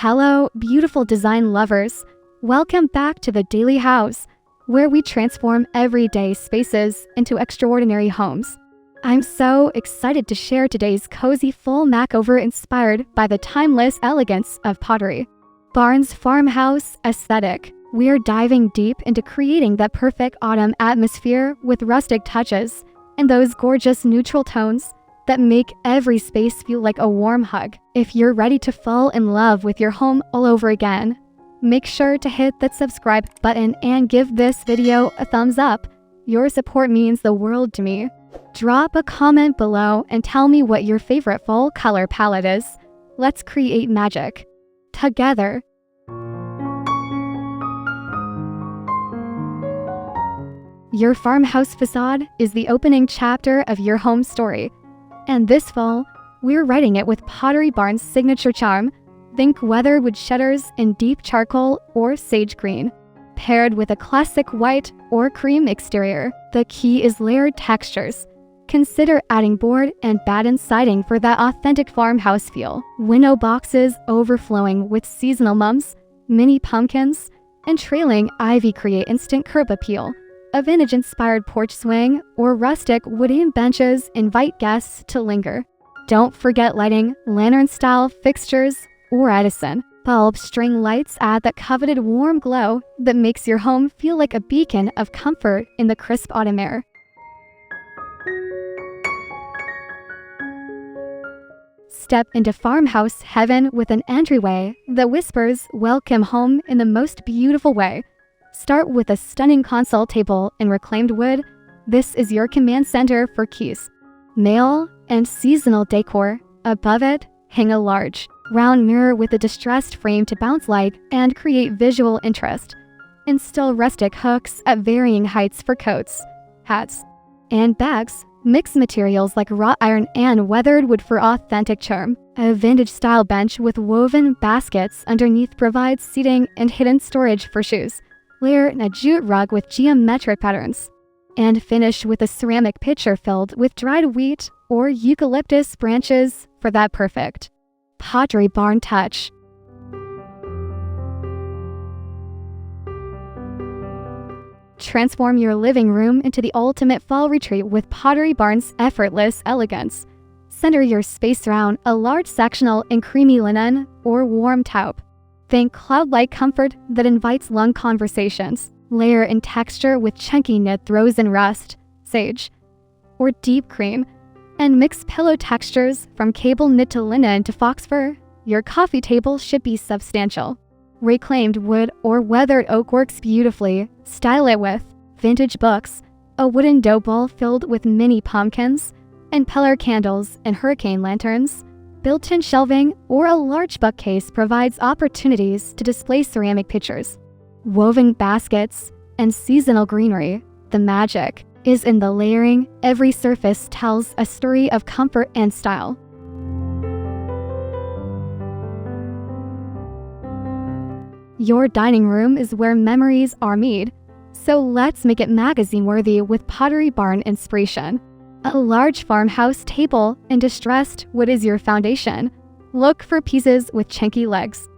Hello, beautiful design lovers. Welcome back to the Daily House, where we transform everyday spaces into extraordinary homes. I'm so excited to share today's cozy full makeover inspired by the timeless elegance of Pottery Barn's farmhouse aesthetic. We're diving deep into creating that perfect autumn atmosphere with rustic touches and those gorgeous neutral tones that make every space feel like a warm hug. If you're ready to fall in love with your home all over again, make sure to hit that subscribe button and give this video a thumbs up. Your support means the world to me. Drop a comment below and tell me what your favorite fall color palette is. Let's create magic together. Your farmhouse facade is the opening chapter of your home story. And this fall, we're writing it with Pottery Barn's signature charm. Think weatherwood shutters in deep charcoal or sage green, paired with a classic white or cream exterior. The key is layered textures. Consider adding board and batten siding for that authentic farmhouse feel. Window boxes overflowing with seasonal mums, mini pumpkins, and trailing ivy create instant curb appeal. A vintage-inspired porch swing or rustic wooden benches invite guests to linger. Don't forget lighting, lantern-style fixtures, or Edison bulb string lights add that coveted warm glow that makes your home feel like a beacon of comfort in the crisp autumn air. Step into farmhouse heaven with an entryway that whispers welcome home in the most beautiful way. Start with a stunning console table in reclaimed wood. This is your command center for keys, mail, and seasonal decor. Above it, hang a large, round mirror with a distressed frame to bounce light and create visual interest. Install rustic hooks at varying heights for coats, hats, and bags. Mix materials like wrought iron and weathered wood for authentic charm. A vintage-style bench with woven baskets underneath provides seating and hidden storage for shoes. Layer a jute rug with geometric patterns, and finish with a ceramic pitcher filled with dried wheat or eucalyptus branches for that perfect Pottery Barn touch. Transform your living room into the ultimate fall retreat with Pottery Barn's effortless elegance. Center your space around a large sectional in creamy linen or warm taupe. Think cloud-like comfort that invites long conversations. Layer in texture with chunky knit throws in rust, sage, or deep cream, and mix pillow textures from cable knit to linen to fox fur. Your coffee table should be substantial. Reclaimed wood or weathered oak works beautifully. Style it with vintage books, a wooden dough bowl filled with mini pumpkins, and pillar candles and hurricane lanterns. Built-in shelving or a large bookcase provides opportunities to display ceramic pictures, woven baskets, and seasonal greenery. The magic is in the layering. Every surface tells a story of comfort and style. Your dining room is where memories are made, so let's make it magazine-worthy with Pottery Barn inspiration. A large farmhouse table in distressed wood is your foundation. Look for pieces with chunky legs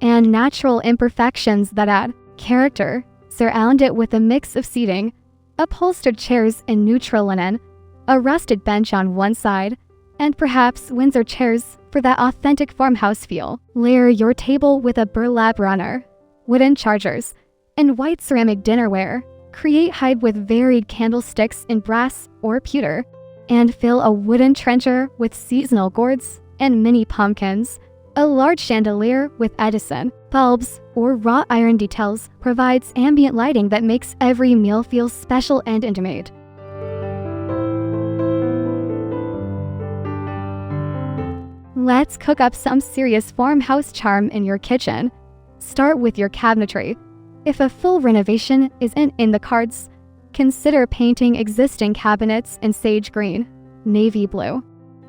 and natural imperfections that add character. Surround it with a mix of seating, upholstered chairs in neutral linen, a rusted bench on one side, and perhaps Windsor chairs for that authentic farmhouse feel. Layer your table with a burlap runner, wooden chargers, and white ceramic dinnerware. Create height with varied candlesticks in brass or pewter, and fill a wooden trencher with seasonal gourds and mini pumpkins. A large chandelier with Edison bulbs or wrought iron details provides ambient lighting that makes every meal feel special and intimate. Let's cook up some serious farmhouse charm in your kitchen. Start with your cabinetry. If a full renovation isn't in the cards, consider painting existing cabinets in sage green, navy blue,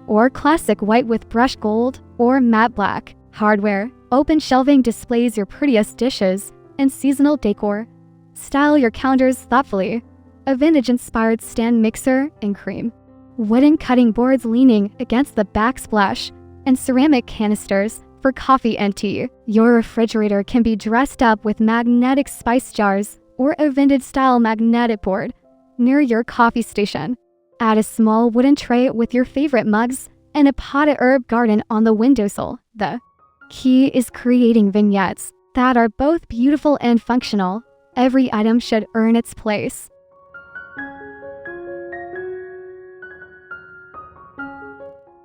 or classic white with brushed gold or matte black. Hardware, open shelving displays your prettiest dishes and seasonal decor. Style your counters thoughtfully. A vintage-inspired stand mixer in cream. Wooden cutting boards leaning against the backsplash, and ceramic canisters for coffee and tea. Your refrigerator can be dressed up with magnetic spice jars or a vintage-style magnetic board near your coffee station. Add a small wooden tray with your favorite mugs and a potted herb garden on the windowsill. The key is creating vignettes that are both beautiful and functional. Every item should earn its place.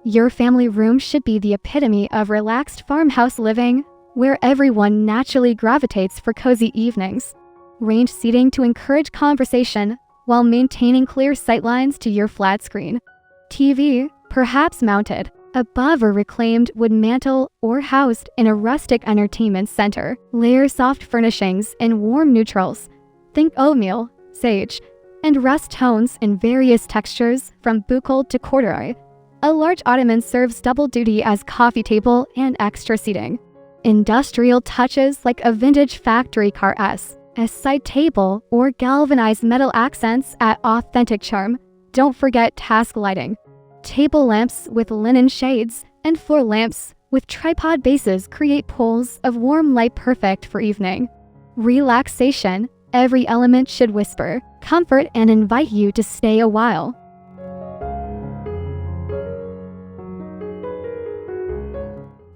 Your family room should be the epitome of relaxed farmhouse living, where everyone naturally gravitates for cozy evenings. Range seating to encourage conversation while maintaining clear sightlines to your flat screen. TV, perhaps mounted above a reclaimed wood mantel or housed in a rustic entertainment center. Layer soft furnishings in warm neutrals. Think oatmeal, sage, and rust tones in various textures from buccal to corduroy. A large ottoman serves double duty as coffee table and extra seating. Industrial touches like a vintage factory car S, a side table, or galvanized metal accents add authentic charm. Don't forget task lighting. Table lamps with linen shades and floor lamps with tripod bases create pools of warm light perfect for evening. Relaxation. Every element should whisper comfort and invite you to stay a while.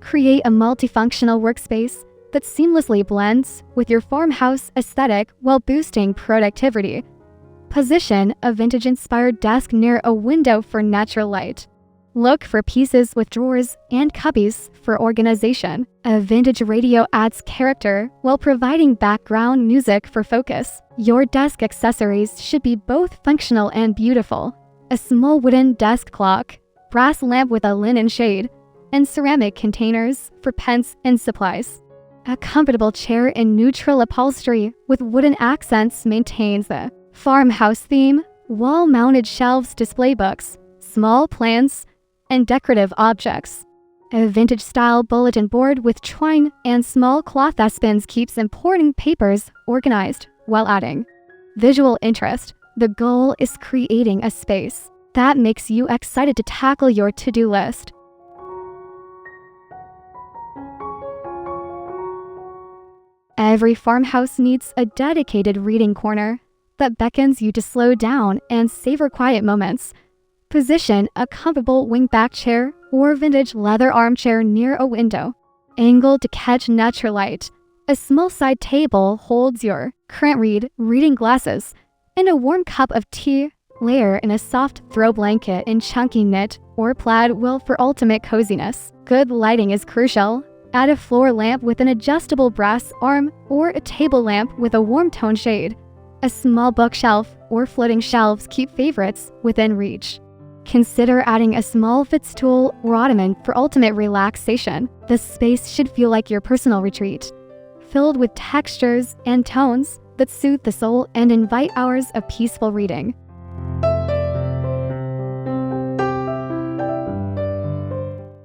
Create a multifunctional workspace that seamlessly blends with your farmhouse aesthetic while boosting productivity. Position a vintage-inspired desk near a window for natural light. Look for pieces with drawers and cubbies for organization. A vintage radio adds character while providing background music for focus. Your desk accessories should be both functional and beautiful. A small wooden desk clock, brass lamp with a linen shade, and ceramic containers for pens and supplies. A comfortable chair in neutral upholstery with wooden accents maintains the farmhouse theme. Wall-mounted shelves display books, small plants, and decorative objects. A vintage-style bulletin board with twine and small cloth S-bins keeps important papers organized while adding visual interest. The goal is creating a space that makes you excited to tackle your to-do list. Every farmhouse needs a dedicated reading corner that beckons you to slow down and savor quiet moments. Position a comfortable wing-back chair or vintage leather armchair near a window, angled to catch natural light. A small side table holds your current reading glasses, and a warm cup of tea. Layer in a soft throw blanket in chunky knit or plaid will for ultimate coziness. Good lighting is crucial. Add a floor lamp with an adjustable brass arm or a table lamp with a warm tone shade. A small bookshelf or floating shelves keep favorites within reach. Consider adding a small footstool or ottoman for ultimate relaxation. The space should feel like your personal retreat, filled with textures and tones that soothe the soul and invite hours of peaceful reading.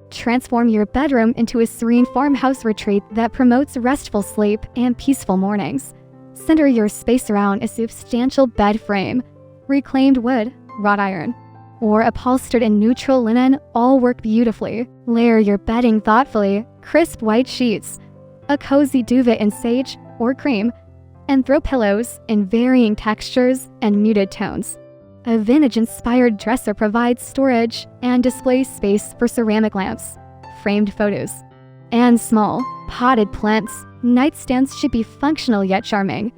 Transform your bedroom into a serene farmhouse retreat that promotes restful sleep and peaceful mornings. Center your space around a substantial bed frame, reclaimed wood, wrought iron, or upholstered in neutral linen all work beautifully. Layer your bedding thoughtfully, crisp white sheets, a cozy duvet in sage or cream, and throw pillows in varying textures and muted tones. A vintage-inspired dresser provides storage and display space for ceramic lamps, framed photos, and small, potted plants. Nightstands should be functional yet charming.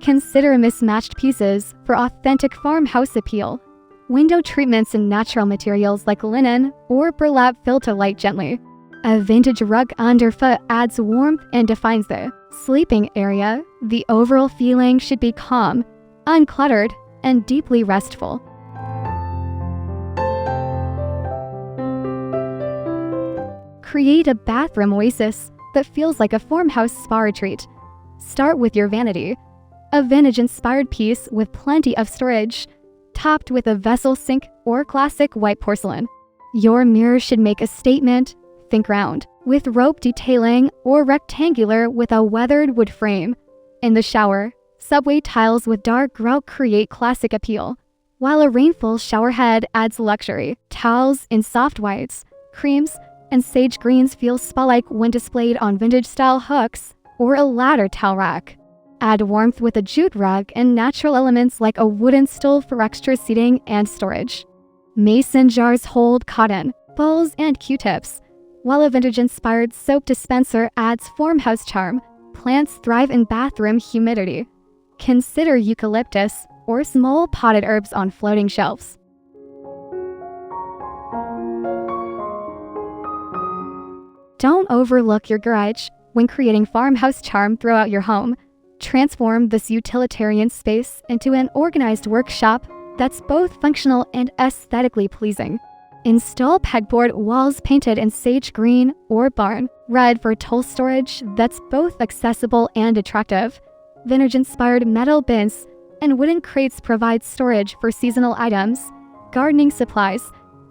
Consider mismatched pieces for authentic farmhouse appeal. Window treatments in natural materials like linen or burlap filter light gently. A vintage rug underfoot adds warmth and defines the sleeping area. The overall feeling should be calm, uncluttered, and deeply restful. Create a bathroom oasis that feels like a farmhouse spa retreat. Start with your vanity, a vintage-inspired piece with plenty of storage, topped with a vessel sink or classic white porcelain. Your mirror should make a statement. Think round, with rope detailing, or rectangular with a weathered wood frame. In the shower, subway tiles with dark grout create classic appeal, while a rainfall shower head adds luxury. Towels in soft whites, creams, and sage greens feel spa-like when displayed on vintage-style hooks or a ladder towel rack. Add warmth with a jute rug and natural elements like a wooden stool for extra seating and storage. Mason jars hold cotton, bowls, and Q-tips, while a vintage-inspired soap dispenser adds farmhouse charm. Plants thrive in bathroom humidity. Consider eucalyptus or small potted herbs on floating shelves. Don't overlook your garage when creating farmhouse charm throughout your home. Transform this utilitarian space into an organized workshop that's both functional and aesthetically pleasing. Install pegboard walls painted in sage green or barn red for tool storage that's both accessible and attractive. Vintage-inspired metal bins and wooden crates provide storage for seasonal items, gardening supplies,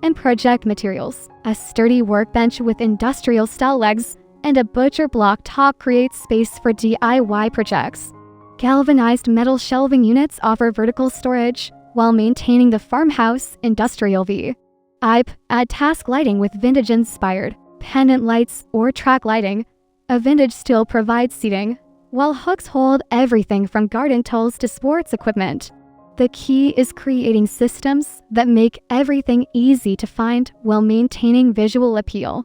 and project materials. A sturdy workbench with industrial-style legs and a butcher block top creates space for DIY projects. Galvanized metal shelving units offer vertical storage while maintaining the farmhouse industrial V. Add task lighting with vintage-inspired pendant lights or track lighting. A vintage stool provides seating, while hooks hold everything from garden tools to sports equipment. The key is creating systems that make everything easy to find while maintaining visual appeal.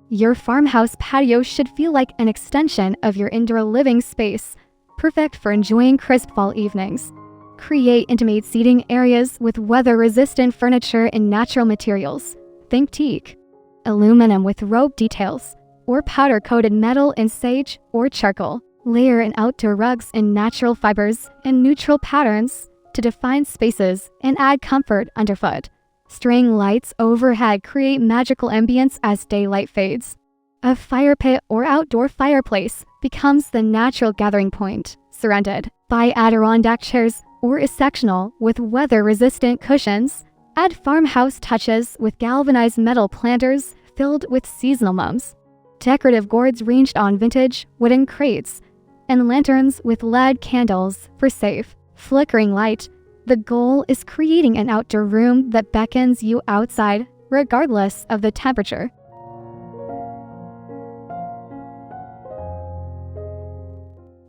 Your farmhouse patio should feel like an extension of your indoor living space, perfect for enjoying crisp fall evenings. Create intimate seating areas with weather-resistant furniture and natural materials. Think teak, aluminum with rope details, or powder-coated metal in sage or charcoal. Layer in outdoor rugs in natural fibers and neutral patterns to define spaces and add comfort underfoot. String lights overhead create magical ambience as daylight fades. A fire pit or outdoor fireplace becomes the natural gathering point, surrounded by Adirondack chairs or a sectional with weather-resistant cushions. Add farmhouse touches with galvanized metal planters filled with seasonal mums, decorative gourds ranged on vintage wooden crates, and lanterns with LED candles for safe, flickering light. The goal is creating an outdoor room that beckons you outside, regardless of the temperature.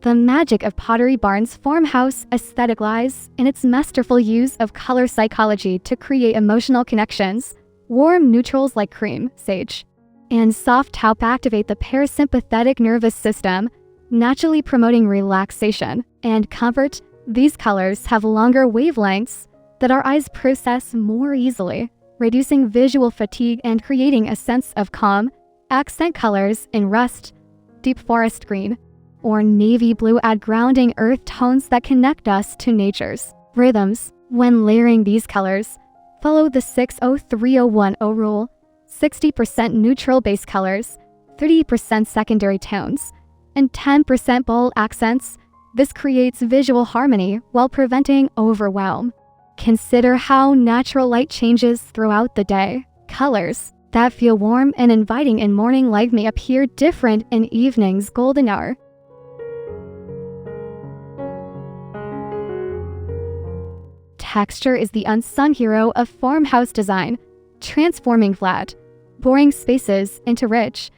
The magic of Pottery Barn's farmhouse aesthetic lies in its masterful use of color psychology to create emotional connections. Warm neutrals like cream, sage, and soft taupe activate the parasympathetic nervous system, naturally promoting relaxation and comfort. These colors have longer wavelengths that our eyes process more easily, reducing visual fatigue and creating a sense of calm. Accent colors in rust, deep forest green, or navy blue add grounding earth tones that connect us to nature's rhythms. When layering these colors, follow the 60301 rule: 60% neutral base colors, 30% secondary tones, and 10% bold accents. This creates visual harmony while preventing overwhelm. Consider how natural light changes throughout the day. Colors that feel warm and inviting in morning light may appear different in evening's golden hour. Texture is the unsung hero of farmhouse design, transforming flat, boring spaces into rich,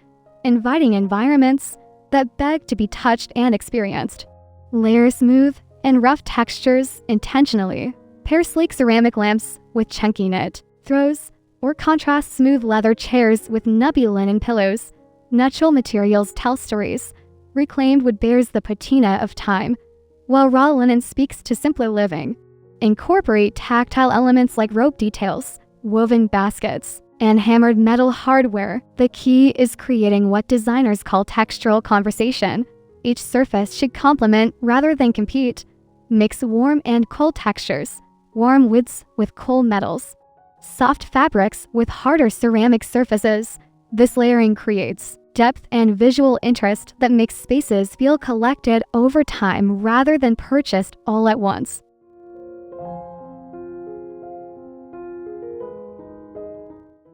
inviting environments that beg to be touched and experienced. Layer smooth and rough textures intentionally. Pair sleek ceramic lamps with chunky knit throws, or contrast smooth leather chairs with nubby linen pillows. Natural materials tell stories. Reclaimed wood bears the patina of time, while raw linen speaks to simpler living. Incorporate tactile elements like rope details, woven baskets, and hammered metal hardware. The key is creating what designers call textural conversation. Each surface should complement rather than compete. Mix warm and cold textures, warm woods with cool metals, soft fabrics with harder ceramic surfaces. This layering creates depth and visual interest that makes spaces feel collected over time rather than purchased all at once.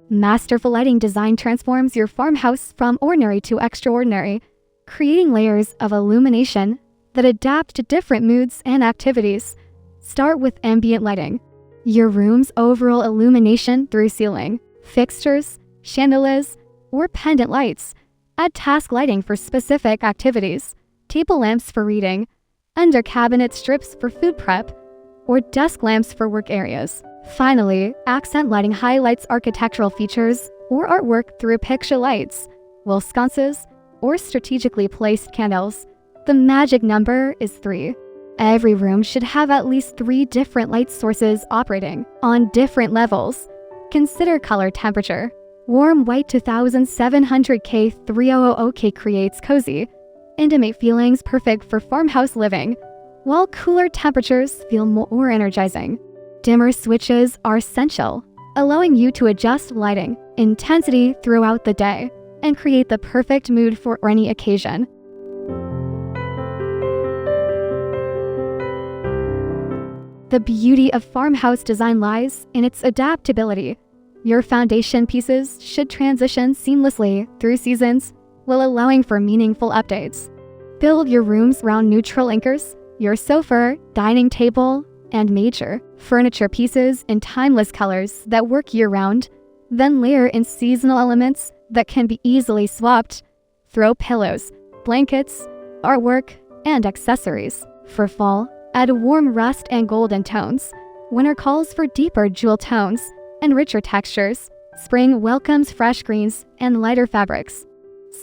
Masterful lighting design transforms your farmhouse from ordinary to extraordinary, creating layers of illumination that adapt to different moods and activities. Start with ambient lighting. Your room's overall illumination through ceiling, fixtures, chandeliers, or pendant lights. Add task lighting for specific activities, table lamps for reading, under cabinet strips for food prep, or desk lamps for work areas. Finally, accent lighting highlights architectural features or artwork through picture lights, wall sconces, or strategically placed candles. The magic number is 3. Every room should have at least 3 different light sources operating on different levels. Consider color temperature. Warm white to 1700K 3000K creates cozy, intimate feelings perfect for farmhouse living, while cooler temperatures feel more energizing. Dimmer switches are essential, allowing you to adjust lighting intensity throughout the day and create the perfect mood for any occasion. The beauty of farmhouse design lies in its adaptability. Your foundation pieces should transition seamlessly through seasons while allowing for meaningful updates. Build your rooms around neutral anchors, your sofa, dining table, and major furniture pieces in timeless colors that work year-round. Then layer in seasonal elements that can be easily swapped. Throw pillows, blankets, artwork, and accessories. For fall, add warm rust and golden tones. Winter calls for deeper jewel tones and richer textures. Spring welcomes fresh greens and lighter fabrics.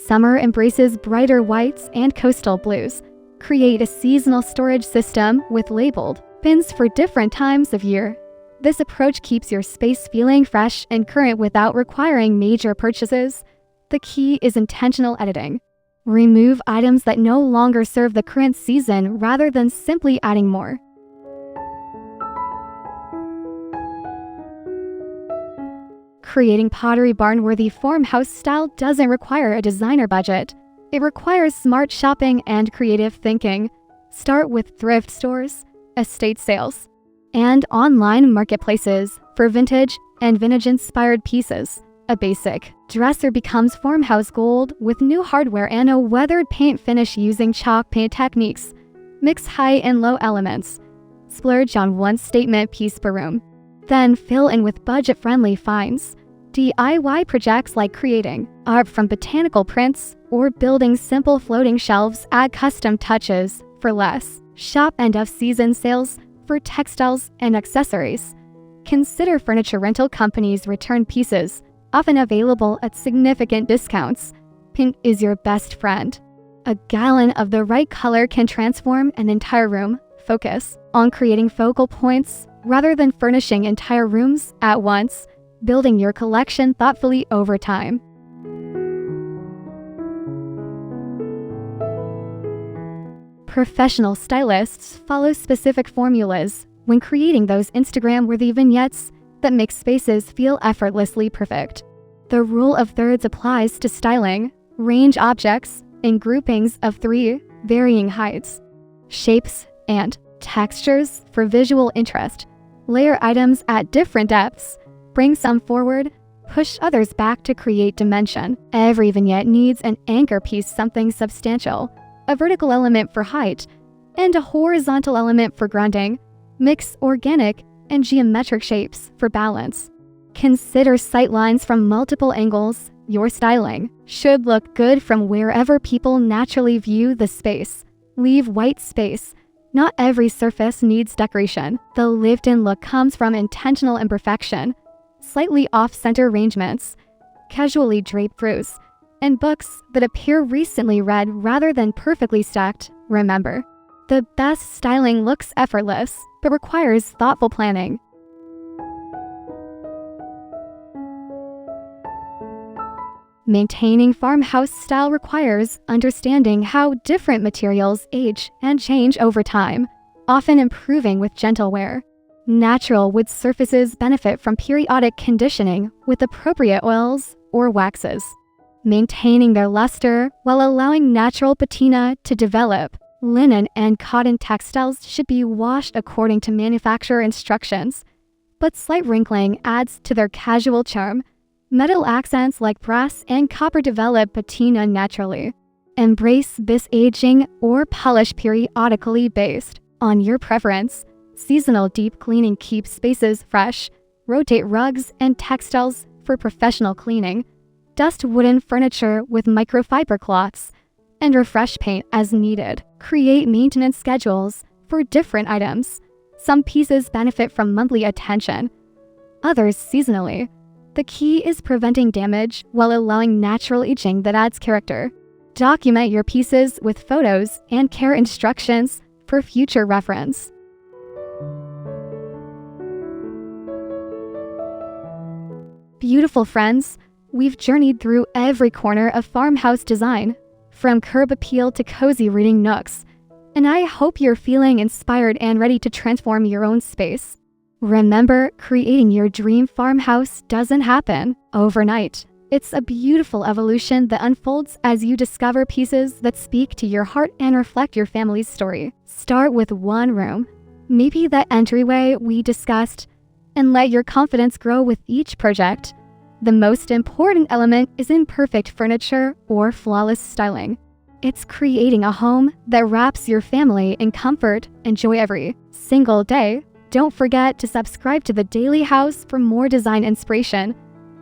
Summer embraces brighter whites and coastal blues. Create a seasonal storage system with labeled bins for different times of year. This approach keeps your space feeling fresh and current without requiring major purchases. The key is intentional editing. Remove items that no longer serve the current season rather than simply adding more. Creating Pottery Barn-worthy farmhouse style doesn't require a designer budget. It requires smart shopping and creative thinking. Start with thrift stores, estate sales, and online marketplaces for vintage and vintage-inspired pieces. A basic dresser becomes farmhouse gold with new hardware and a weathered paint finish using chalk paint techniques. Mix high and low elements. Splurge on one statement piece per room. Then fill in with budget-friendly finds. DIY projects like creating art from botanical prints or building simple floating shelves add custom touches for less. Shop end-of-season sales for textiles and accessories. Consider furniture rental companies' return pieces, often available at significant discounts. Pink is your best friend. A gallon of the right color can transform an entire room. Focus on creating focal points rather than furnishing entire rooms at once, building your collection thoughtfully over time. Professional stylists follow specific formulas when creating those Instagram-worthy vignettes that make spaces feel effortlessly perfect. The rule of thirds applies to styling. Arrange objects in groupings of 3 varying heights, shapes, and textures for visual interest. Layer items at different depths. Bring some forward, push others back to create dimension. Every vignette needs an anchor piece, something substantial, a vertical element for height, and a horizontal element for grounding. Mix organic and geometric shapes for balance. Consider sight lines from multiple angles. Your styling should look good from wherever people naturally view the space. Leave white space. Not every surface needs decoration. The lived-in look comes from intentional imperfection. Slightly off-center arrangements, casually draped rows, and books that appear recently read rather than perfectly stacked. Remember, the best styling looks effortless, but requires thoughtful planning. Maintaining farmhouse style requires understanding how different materials age and change over time, often improving with gentle wear. Natural wood surfaces benefit from periodic conditioning with appropriate oils or waxes, maintaining their luster while allowing natural patina to develop. Linen and cotton textiles should be washed according to manufacturer instructions, but slight wrinkling adds to their casual charm. Metal accents like brass and copper develop patina naturally. Embrace this aging or polish periodically based on your preference. Seasonal deep cleaning keeps spaces fresh. Rotate rugs and textiles for professional cleaning. Dust wooden furniture with microfiber cloths. And refresh paint as needed. Create maintenance schedules for different items. Some pieces benefit from monthly attention, others seasonally. The key is preventing damage while allowing natural aging that adds character. Document your pieces with photos and care instructions for future reference. Beautiful friends, we've journeyed through every corner of farmhouse design, from curb appeal to cozy reading nooks, and I hope you're feeling inspired and ready to transform your own space. Remember, creating your dream farmhouse doesn't happen overnight. It's a beautiful evolution that unfolds as you discover pieces that speak to your heart and reflect your family's story. Start with one room, maybe that entryway we discussed, and let your confidence grow with each project. The most important element isn't perfect furniture or flawless styling. It's creating a home that wraps your family in comfort and joy every single day. Don't forget to subscribe to the Daily House for more design inspiration.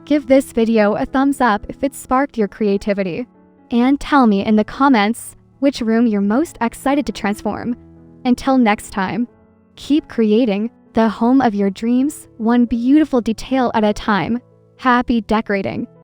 Give this video a thumbs up if it sparked your creativity. And tell me in the comments which room you're most excited to transform. Until next time, keep creating the home of your dreams, one beautiful detail at a time. Happy decorating!